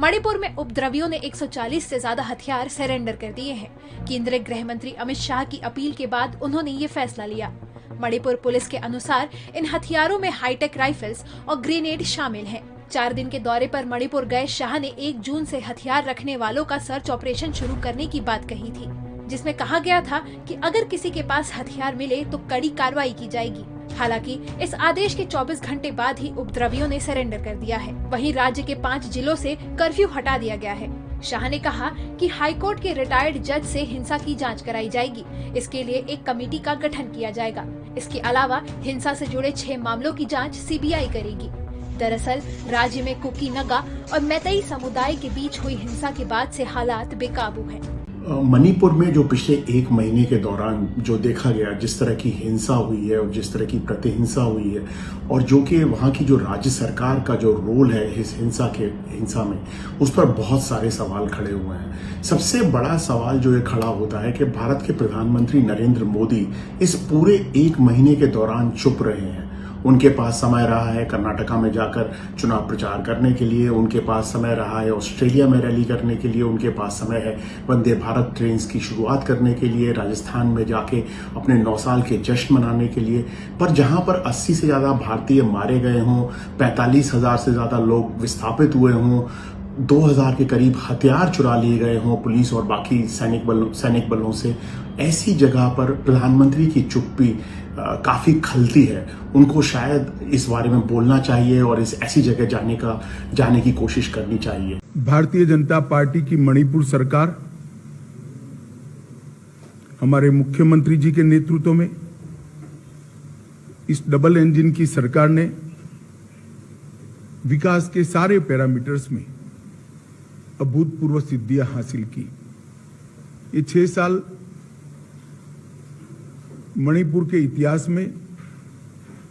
मणिपुर में उपद्रवियों ने 140 से ज्यादा हथियार सरेंडर कर दिए हैं। केंद्रीय गृह मंत्री अमित शाह की अपील के बाद उन्होंने ये फैसला लिया। मणिपुर पुलिस के अनुसार इन हथियारों में हाईटेक राइफल्स और ग्रेनेड शामिल हैं। 4 दिन के दौरे पर मणिपुर गए शाह ने 1 जून से हथियार रखने वालों का सर्च ऑपरेशन शुरू करने की बात कही थी, जिसमें कहा गया था कि अगर किसी के पास हथियार मिले तो कड़ी कार्रवाई की जाएगी। हालांकि इस आदेश के 24 घंटे बाद ही उपद्रवियों ने सरेंडर कर दिया है। वहीं राज्य के 5 जिलों से कर्फ्यू हटा दिया गया है। शाह ने कहा कि हाईकोर्ट के रिटायर्ड जज से हिंसा की जांच कराई जाएगी। इसके लिए एक कमेटी का गठन किया जाएगा। इसके अलावा हिंसा से जुड़े 6 मामलों की जांच सीबीआई करेगी। दरअसल राज्य में कुकी, नगा और मैतेई समुदाय के बीच हुई हिंसा के बाद से हालात बेकाबू हैं। मणिपुर में जो पिछले 1 महीने के दौरान जो देखा गया, जिस तरह की हिंसा हुई है और जिस तरह की प्रतिहिंसा हुई है, और जो कि वहाँ की जो राज्य सरकार का जो रोल है इस हिंसा में, उस पर बहुत सारे सवाल खड़े हुए हैं। सबसे बड़ा सवाल जो ये खड़ा होता है कि भारत के प्रधानमंत्री नरेंद्र मोदी इस पूरे 1 महीने के दौरान चुप रहे हैं। उनके पास समय रहा है कर्नाटका में जाकर चुनाव प्रचार करने के लिए, उनके पास समय रहा है ऑस्ट्रेलिया में रैली करने के लिए, उनके पास समय है वंदे भारत ट्रेन की शुरुआत करने के लिए, राजस्थान में जाके अपने 9 साल के जश्न मनाने के लिए। पर जहां पर 80 से ज्यादा भारतीय मारे गए हों, 45,000 से ज्यादा लोग विस्थापित हुए हों, 2000 के करीब हथियार चुरा लिए गए हों पुलिस और बाकी सैनिक बलों से, ऐसी जगह पर प्रधानमंत्री की चुप्पी काफी खलती है। उनको शायद इस बारे में बोलना चाहिए और इस ऐसी जगह जाने की कोशिश करनी चाहिए। भारतीय जनता पार्टी की मणिपुर सरकार हमारे मुख्यमंत्री जी के नेतृत्व में इस डबल इंजन की सरकार ने विकास के सारे पैरामीटर्स में अभूतपूर्व सिद्धियां हासिल की। ये 6 साल मणिपुर के इतिहास में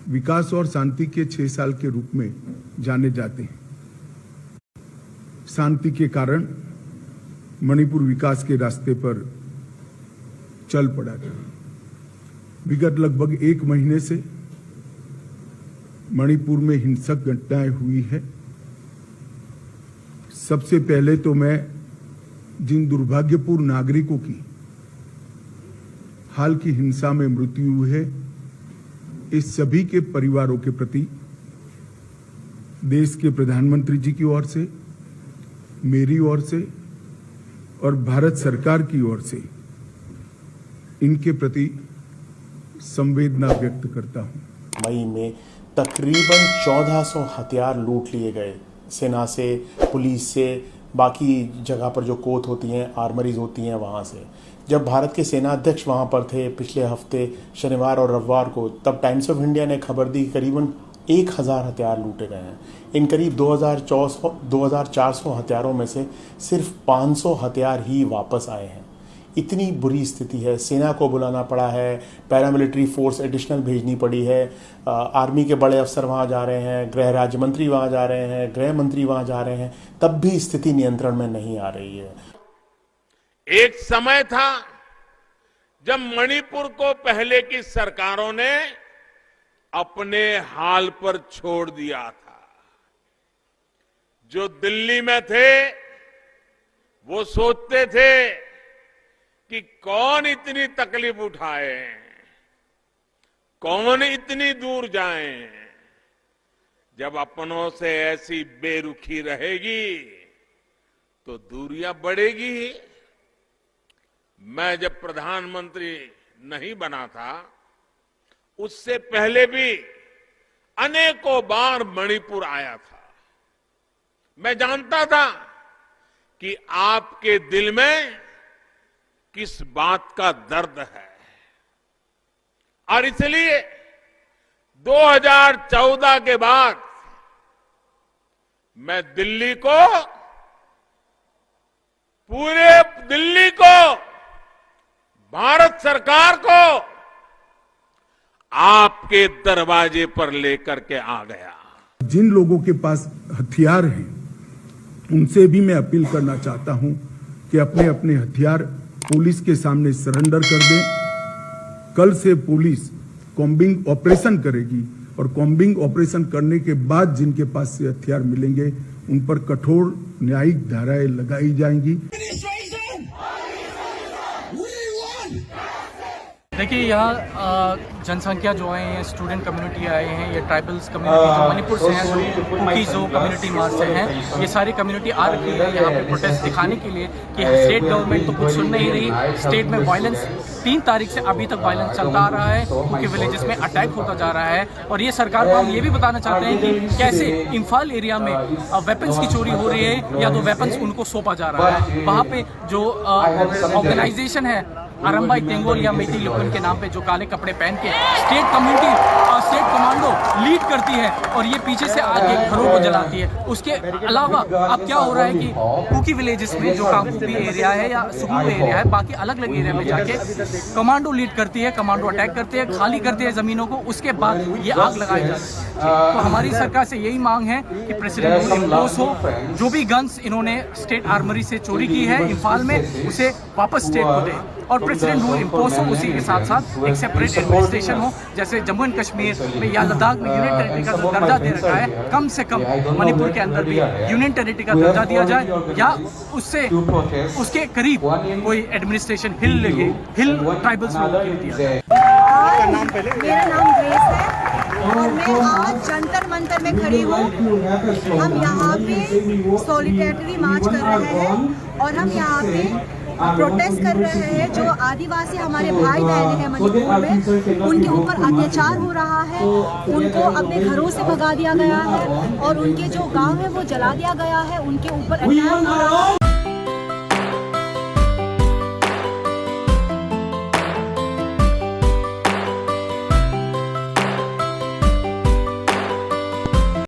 विकास और शांति के 6 साल के रूप में जाने जाते हैं। शांति के कारण मणिपुर विकास के रास्ते पर चल पड़ा था। विगत लगभग 1 महीने से मणिपुर में हिंसक घटनाएं हुई है। सबसे पहले तो मैं जिन दुर्भाग्यपूर्ण नागरिकों की हाल की हिंसा में मृत्यु हुई है, इस सभी के परिवारों के प्रति देश के प्रधानमंत्री जी की ओर से, मेरी ओर से और भारत सरकार की ओर से इनके प्रति संवेदना व्यक्त करता हूं। मई में तकरीबन 1400 हथियार लूट लिए गए, सेना से, पुलिस से, बाकी जगह पर जो कोत होती हैं, आर्मरीज होती हैं, वहाँ से। जब भारत के सेना अध्यक्ष वहाँ पर थे पिछले हफ्ते शनिवार और रविवार को, तब टाइम्स ऑफ इंडिया ने खबर दी करीबन 1000 हथियार लूटे गए हैं। इन करीब 2400 हथियारों में से सिर्फ 500 हथियार ही वापस आए हैं। इतनी बुरी स्थिति है। सेना को बुलाना पड़ा है, पैरामिलिट्री फोर्स एडिशनल भेजनी पड़ी है, आर्मी के बड़े अफसर वहाँ जा रहे हैं, गृह राज्य मंत्री वहाँ जा रहे हैं, गृह मंत्री वहाँ जा रहे हैं, तब भी स्थिति नियंत्रण में नहीं आ रही है। एक समय था जब मणिपुर को पहले की सरकारों ने अपने हाल पर छोड़ दिया था। जो दिल्ली में थे वो सोचते थे कि कौन इतनी तकलीफ उठाए, कौन इतनी दूर जाए। जब अपनों से ऐसी बेरुखी रहेगी तो दूरियां बढ़ेगी। मैं जब प्रधानमंत्री नहीं बना था, उससे पहले भी अनेकों बार मणिपुर आया था। मैं जानता था कि आपके दिल में किस बात का दर्द है, और इसलिए 2014 के बाद मैं दिल्ली को, पूरे दिल्ली को, भारत सरकार को आपके दरवाजे पर लेकर के आ गया। जिन लोगों के पास हथियार हैं, उनसे भी मैं अपील करना चाहता हूं कि अपने अपने हथियार पुलिस के सामने सरेंडर कर दें। कल से पुलिस कॉम्बिंग ऑपरेशन करेगी और कॉम्बिंग ऑपरेशन करने के बाद जिनके पास से हथियार मिलेंगे उन पर कठोर न्यायिक धाराएं लगाई जाएंगी। देखिए, यहाँ जनसंख्या जो आए हैं, स्टूडेंट कम्युनिटी आए हैं, ये ट्राइबल्स कम्युनिटी जो मणिपुर से हैं, जो कुकी जो कम्युनिटी मार्च से हैं, ये सारी कम्युनिटी आ रही है यहाँ पे प्रोटेस्ट दिखाने के लिए कि स्टेट गवर्नमेंट तो कुछ सुन नहीं रही। स्टेट में वायलेंस 3 तारीख से अभी तक वायलेंस चलता आ रहा है, कुकी विलेजेस में अटैक होता जा रहा है। और ये सरकार को हम ये भी बताना चाहते हैं कि कैसे इम्फाल एरिया में वेपन्स की चोरी हो रही है या तो वेपन्स उनको सौंपा जा रहा है। वहाँ पे जो ऑर्गेनाइजेशन है आरंबाई तेंगोल या मेटी लोगन के नाम पे, जो काले कपड़े पहन के स्टेट कमांडो लीड करती है और ये पीछे से आके घरों को जलाती है। उसके अलावा अब क्या हो रहा है कि कुकी विलेजेस में जो कांगूपी एरिया है या सुगू एरिया है, बाकी अलग अलग एरिया में जाके कमांडो लीड करती है, कमांडो अटैक करते हैं, खाली करते हैं जमीनों को, उसके बाद ये आग लगाई जाती है। तो हमारी सरकार से यही मांग है कि प्रेसिडेंट रूल इम्पोज हो, जो भी गन्स इन्होंने स्टेट आर्मरी से चोरी की है इम्फाल में, उसे वापस स्टेट को दे और प्रेसिडेंट रूल इम्पोज हो। उसी के साथ साथ एक सेपरेट एडमिनिस्ट्रेशन हो, जैसे जम्मू एंड कश्मीर में या लद्दाख में यूनियन टेरिटरी का जो दर्जा दे रखा है, कम से कम मणिपुर के अंदर भी यूनियन टेरिटरी का दर्जा दिया जाए या उससे उसके करीब कोई एडमिनिस्ट्रेशन हिल ट्राइबल्स में दिया जाए। मेरा नाम ग्रेस है और मैं आज जंतर मंतर में खड़ी हूँ। हम यहाँ पे सॉलिडेरिटी मार्च कर रहे हैं और हम यहाँ पे प्रोटेस्ट कर रहे हैं। जो आदिवासी हमारे भाई बहन हैं मणिपुर में, उनके ऊपर अत्याचार हो रहा है, उनको अपने घरों से भगा दिया गया है और उनके जो गांव है वो जला दिया गया है, उनके ऊपर अन्याय हो रहा है।